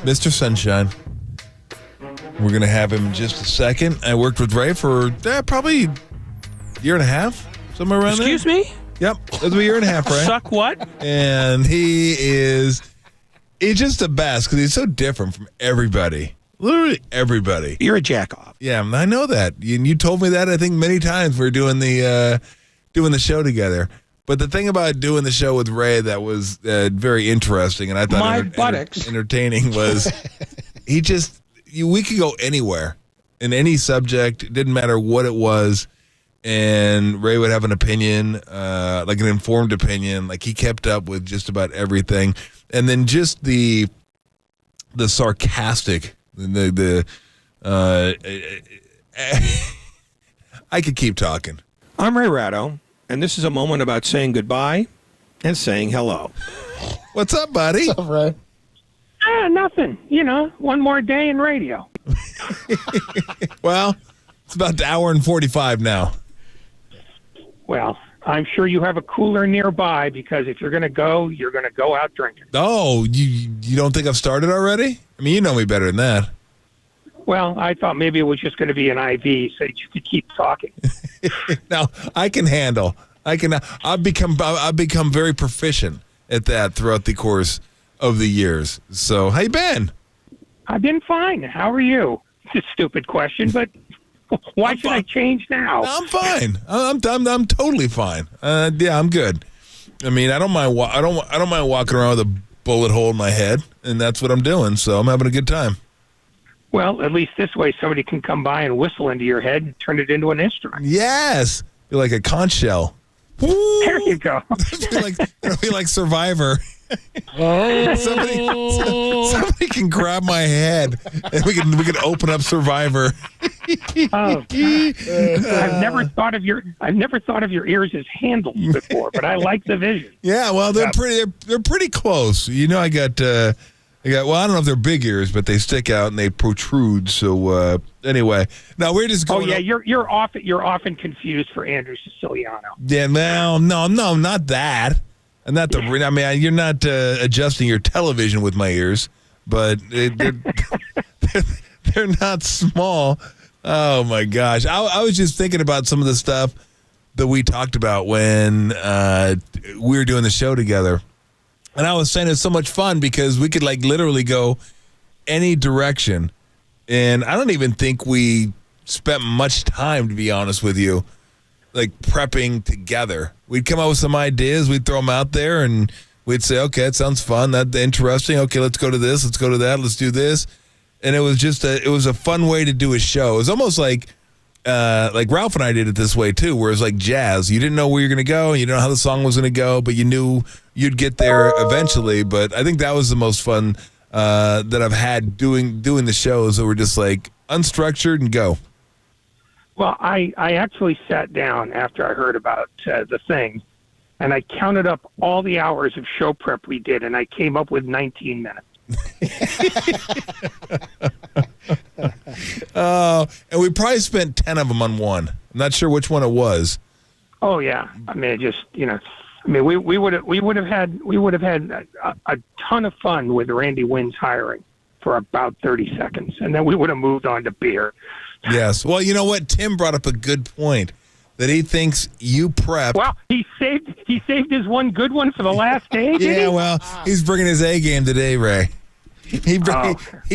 Mr. Sunshine. We're going to have him in just a second. I worked with Ray for probably a year and a half, somewhere around Excuse me? Yep, it'll be a year and a half, Ray. Suck what? And he's just the best because he's so different from everybody. Literally everybody. You're a jack-off. Yeah, I know that. You told me that, I think, many times we were doing the show together. But the thing about doing the show with Ray that was very interesting and I thought entertaining was we could go anywhere in any subject. It didn't matter what it was. And Ray would have an opinion, like an informed opinion. Like he kept up with just about everything. And then just the sarcastic, I could keep talking. I'm Ray Ratto, and this is a moment about saying goodbye and saying hello. What's up, buddy? What's up, Ray? Nothing. One more day in radio. Well, it's about the hour and 45 now. Well, I'm sure you have a cooler nearby because if you're going to go, you're going to go out drinking. Oh, you don't think I've started already? I mean, you know me better than that. Well, I thought maybe it was just going to be an IV so that you could keep talking. Now, I can handle. I've become very proficient at that throughout the course of the years. So, how you been? I've been fine. How are you? It's a stupid question, but why should I change now? No, I'm fine. I'm totally fine. Yeah, I'm good. I mean, I don't mind. I don't mind walking around with a bullet hole in my head, and that's what I'm doing. So I'm having a good time. Well, at least this way somebody can come by and whistle into your head and turn it into an instrument. Yes, be like a conch shell. There you go. It'll be like Survivor. Somebody can grab my head and we can open up Survivor. Oh, I've never thought of your ears as handles before, but I like the vision. Yeah, well, they're pretty close. I got well, I don't know if they're big ears, but they stick out and they protrude. So anyway, now we're just going. Oh yeah, you're often confused for Andrew Siciliano. Yeah, well, no, not that. And not the. I mean, you're not adjusting your television with my ears, but they're not small. Oh my gosh, I was just thinking about some of the stuff that we talked about when we were doing the show together. And I was saying it's so much fun because we could literally go any direction. And I don't even think we spent much time, to be honest with you, prepping together. We'd come up with some ideas. We'd throw them out there and we'd say, okay, that sounds fun. That's interesting. Okay, let's go to this. Let's go to that. Let's do this. And it was just a fun way to do a show. It was almost like Ralph and I did it this way too, where it's like jazz. You didn't know where you're going to go. You didn't know how the song was going to go, but you knew you'd get there eventually. But I think that was the most fun that I've had doing the shows that were just unstructured and go. Well, I actually sat down after I heard about the thing, and I counted up all the hours of show prep we did, and I came up with 19 minutes. And we probably spent 10 of them on one. I'm not sure which one it was. Oh yeah, I mean, we would have had a ton of fun with Randy Wynn's hiring for about 30 seconds, and then we would have moved on to beer. Yes. Well, you know what? Tim brought up a good point that he thinks you prepped. Well, he saved his one good one for the last day. Did he? Well, he's bringing his A game today, Ray. He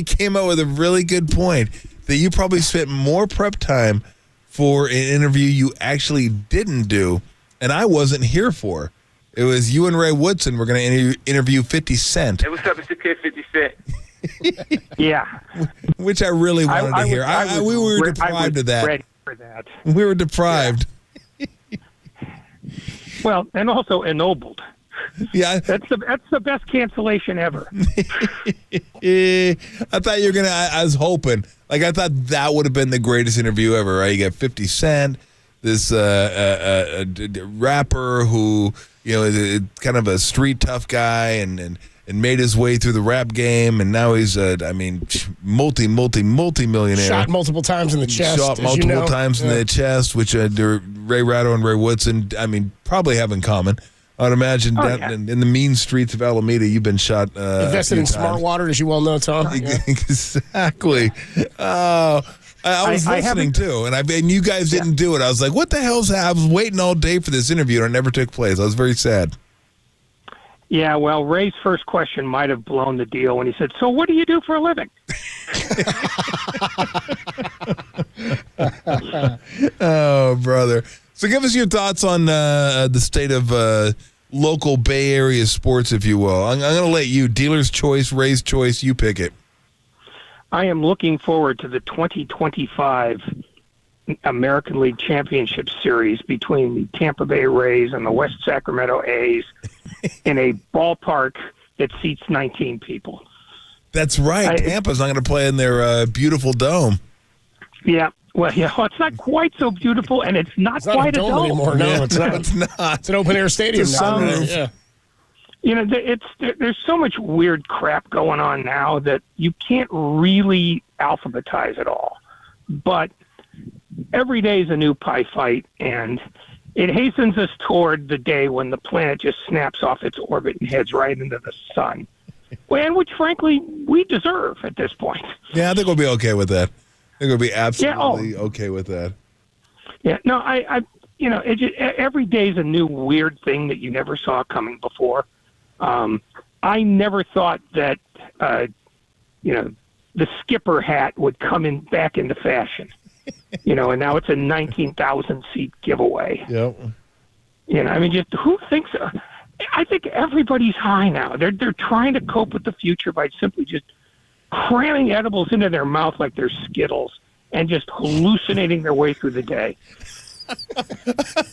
came up with a really good point that you probably spent more prep time for an interview you actually didn't do, and I wasn't here for. It was you and Ray Woodson were going to interview 50 Cent. Hey, what's up? It's your kid, 50 Cent. Yeah. Which I really wanted to hear. We were deprived of that. Ready for that. We were deprived. Yeah. Well, and also ennobled. Yeah, that's the best cancellation ever. I thought you were gonna. I was hoping. I thought that would have been the greatest interview ever. Right? You got 50 Cent, this rapper who is kind of a street tough guy and made his way through the rap game, and now he's multi-millionaire. Shot multiple times in the chest. Shot multiple times in the chest, which Ray Ratto and Ray Woodson, probably have in common. I'd imagine Oh, down yeah. in the mean streets of Alameda, you've been shot. Invested in smart water, as you well know, Tom. Yeah. Exactly. Oh, I was I listening too, and you guys didn't do it. I was like, "What the hell's that?" I was waiting all day for this interview, and it never took place. I was very sad. Yeah, well, Ray's first question might have blown the deal when he said, "So what do you do for a living?" Oh, brother. So give us your thoughts on the state of local Bay Area sports, if you will. I'm going to let you, dealer's choice, Ray's choice, you pick it. I am looking forward to the 2025 American League Championship Series between the Tampa Bay Rays and the West Sacramento A's in a ballpark that seats 19 people. That's right. Tampa's not going to play in their beautiful dome. Yeah. Well, yeah, it's not quite so beautiful, and it's not quite a dome anymore. No, Yeah, it's not. It's not. It's an open-air stadium It's a now. sunroof. Yeah. You know, there's so much weird crap going on now that you can't really alphabetize it all. But every day is a new pie fight, and it hastens us toward the day when the planet just snaps off its orbit and heads right into the sun, and which, frankly, we deserve at this point. Yeah, I think we'll be okay with that. I think we'll be absolutely okay with that. Yeah, no, I you know, every day is a new weird thing that you never saw coming before. I never thought that, you know, the skipper hat would come back into fashion, you know, and now it's a 19,000 seat giveaway. Yep. You know, I mean, just who thinks? I think everybody's high now. They're trying to cope with the future by simply just cramming edibles into their mouth like they're Skittles and just hallucinating their way through the day.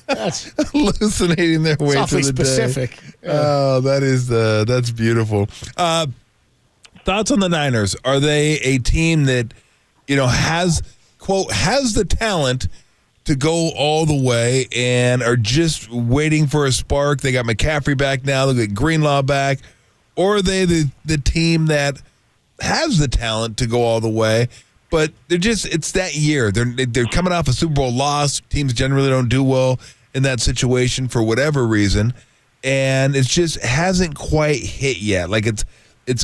That's Hallucinating their way awfully through the specific. day. Oh, that's beautiful. Thoughts on the Niners? Are they a team that, you know, has the talent to go all the way and are just waiting for a spark? They got McCaffrey back now. They got Greenlaw back. Or are they the team that has the talent to go all the way, but it's that year. They're coming off a Super Bowl loss. Teams generally don't do well in that situation for whatever reason, and it just hasn't quite hit yet. Like it's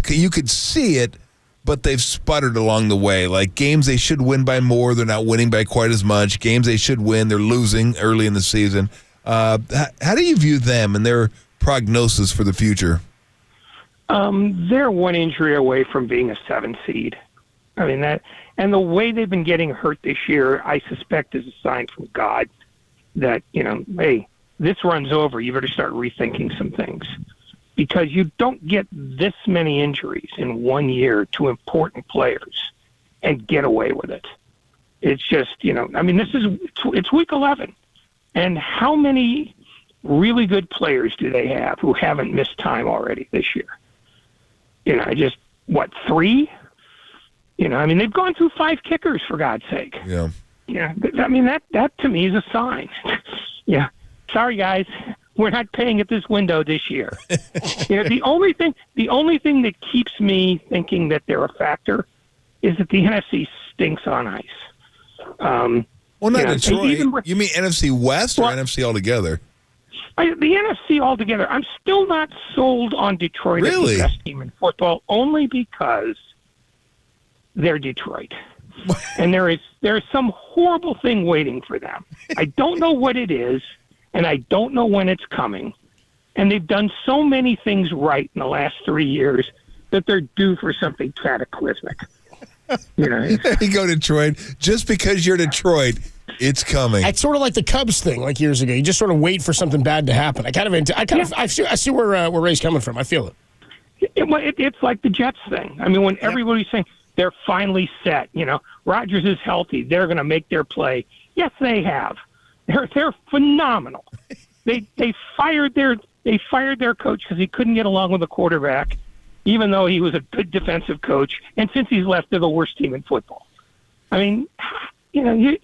you could see it, but they've sputtered along the way. Like games they should win by more, they're not winning by quite as much. Games they should win, they're losing early in the season. How do you view them and their prognosis for the future? They're one injury away from being a 7 seed. I mean, that, and the way they've been getting hurt this year, I suspect is a sign from God that, you know, hey, this runs over. You better start rethinking some things, because you don't get this many injuries in 1 year to important players and get away with it. It's just, you know, I mean, it's week 11, and how many really good players do they have who haven't missed time already this year? You know, just, 3? You know, I mean, they've gone through 5 kickers, for God's sake. Yeah. Yeah, I mean, that to me is a sign. Yeah. Sorry, guys. We're not paying at this window this year. You know, the only thing that keeps me thinking that they're a factor is that the NFC stinks on ice. Well, not you know, Detroit. You mean NFC West or NFC altogether? The NFC altogether. I'm still not sold on Detroit as the best team in football, only because they're Detroit. And there is some horrible thing waiting for them. I don't know what it is, and I don't know when it's coming. And they've done so many things right in the last 3 years that they're due for something cataclysmic. You know, there you go, Detroit. Just because you're Detroit, it's coming. It's sort of like the Cubs thing, like years ago. You just sort of wait for something bad to happen. I see where Ray's coming from. I feel it. It's like the Jets thing. I mean, when everybody's saying they're finally set, you know, Rodgers is healthy, they're going to make their play. Yes, they have. They're phenomenal. They fired their coach because he couldn't get along with the quarterback, even though he was a good defensive coach. And since he's left, they're the worst team in football. I mean, you know,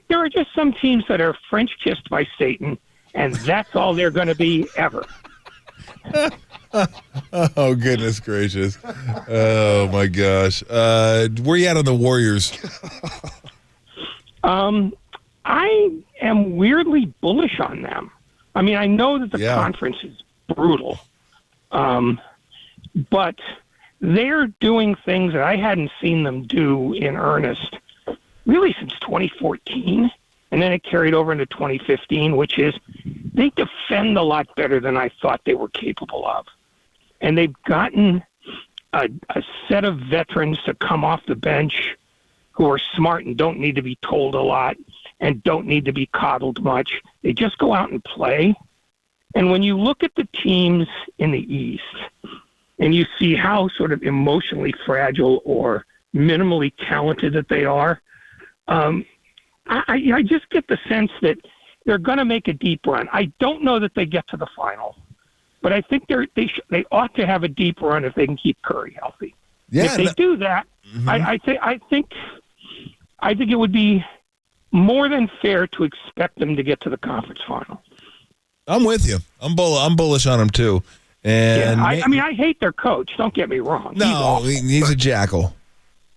there are just some teams that are French kissed by Satan, and that's all they're going to be ever. Oh, goodness gracious. Oh, my gosh. Where you at on the Warriors? I am weirdly bullish on them. I mean, I know that the conference brutal. But they're doing things that I hadn't seen them do in earnest really since 2014. And then it carried over into 2015, which is they defend a lot better than I thought they were capable of. And they've gotten a set of veterans to come off the bench who are smart and don't need to be told a lot and don't need to be coddled much. They just go out and play. And when you look at the teams in the East and you see how sort of emotionally fragile or minimally talented that they are, I just get the sense that they're going to make a deep run. I don't know that they get to the final, but I think they ought to have a deep run if they can keep Curry healthy. Yeah, if they do that, I think it would be more than fair to expect them to get to the conference final. I'm with you. I'm bullish on them too. And I mean, I hate their coach. Don't get me wrong. No, he's a jackal.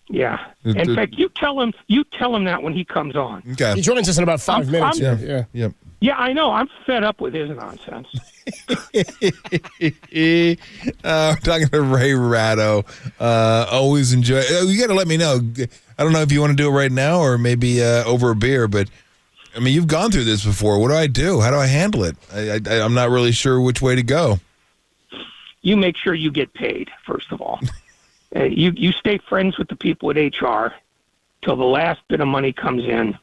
Yeah. In fact, you tell him that when he comes on. Okay. He joins us in about 5 minutes. Yeah. Yeah, I know. I'm fed up with his nonsense. We're talking to Ray Ratto. Always enjoy. You got to let me know. I don't know if you want to do it right now or maybe over a beer, but I mean, you've gone through this before. What do I do? How do I handle it? I'm not really sure which way to go. You make sure you get paid, first of all. You stay friends with the people at HR till the last bit of money comes in,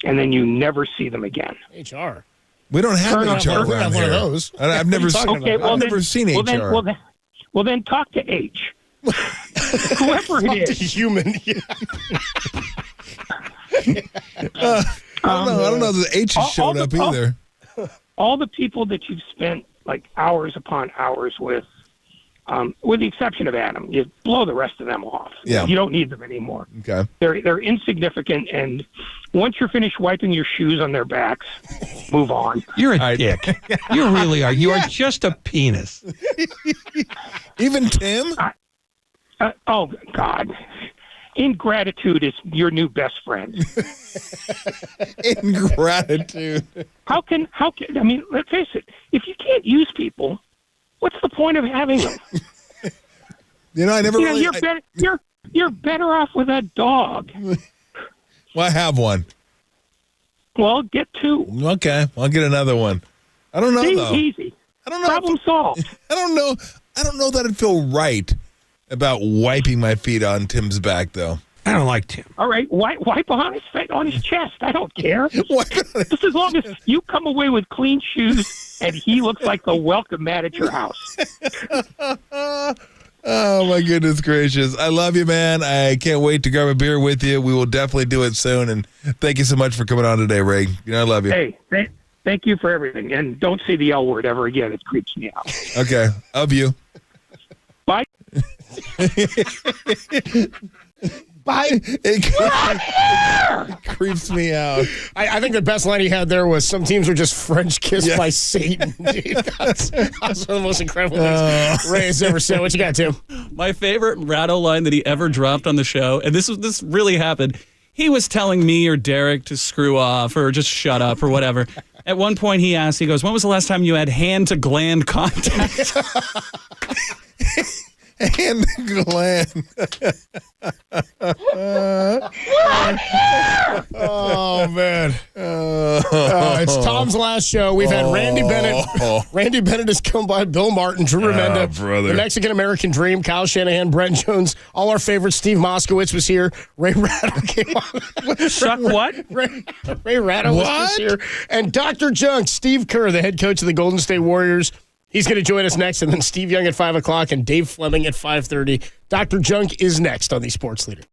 and then you never see them again. HR? We don't have HR We around have here. one of those. I've never I've never seen HR. Well, then talk to H. Whoever it is. Human. I don't know that H has shown up either. All the people that you've spent like hours upon hours with the exception of Adam, you blow the rest of them off. Yeah. You don't need them anymore. Okay. They're insignificant, and once you're finished wiping your shoes on their backs, move on. You're a dick. You really are. You are just a penis. Even Tim? Oh, God. Ingratitude is your new best friend. Ingratitude. How can, I mean, let's face it, if you can't use people, what's the point of having them? I never really... You're better off with a dog. Well, I have one. Well, get two. Okay, I'll get another one. I don't know, though. Easy. I don't know. Problem solved. I don't know that it'd feel right about wiping my feet on Tim's back, though. I don't like Tim. All right, wipe on his chest. I don't care. Just as long as you come away with clean shoes and he looks like the welcome mat at your house. Oh, my goodness gracious. I love you, man. I can't wait to grab a beer with you. We will definitely do it soon. And thank you so much for coming on today, Ray. I love you. Hey, thank you for everything. And don't say the L word ever again. It creeps me out. Okay. Of you. Bye. Bye. It creeps me out. I think the best line he had there was some teams were just French kissed by Satan. Dude, that's one of the most incredible things Ray has ever said. What you got, Tim? My favorite Ratto line that he ever dropped on the show, and this really happened. He was telling me or Derek to screw off or just shut up or whatever. At one point he goes, when was the last time you had hand-to-gland contact? And Glenn. Oh, man. It's Tom's last show. We've had Randy Bennett. Randy Bennett has come by. Bill Martin, Drew Remenda, brother. the Mexican-American Dream, Kyle Shanahan, Brent Jones. All our favorites. Steve Moskowitz was here. Ray Ratto came on. Suck what? Ray Ratto was just here. And Dr. Junk, Steve Kerr, the head coach of the Golden State Warriors. He's going to join us next, and then Steve Young at 5 o'clock and Dave Fleming at 5:30. Dr. Junk is next on the Sports Leader.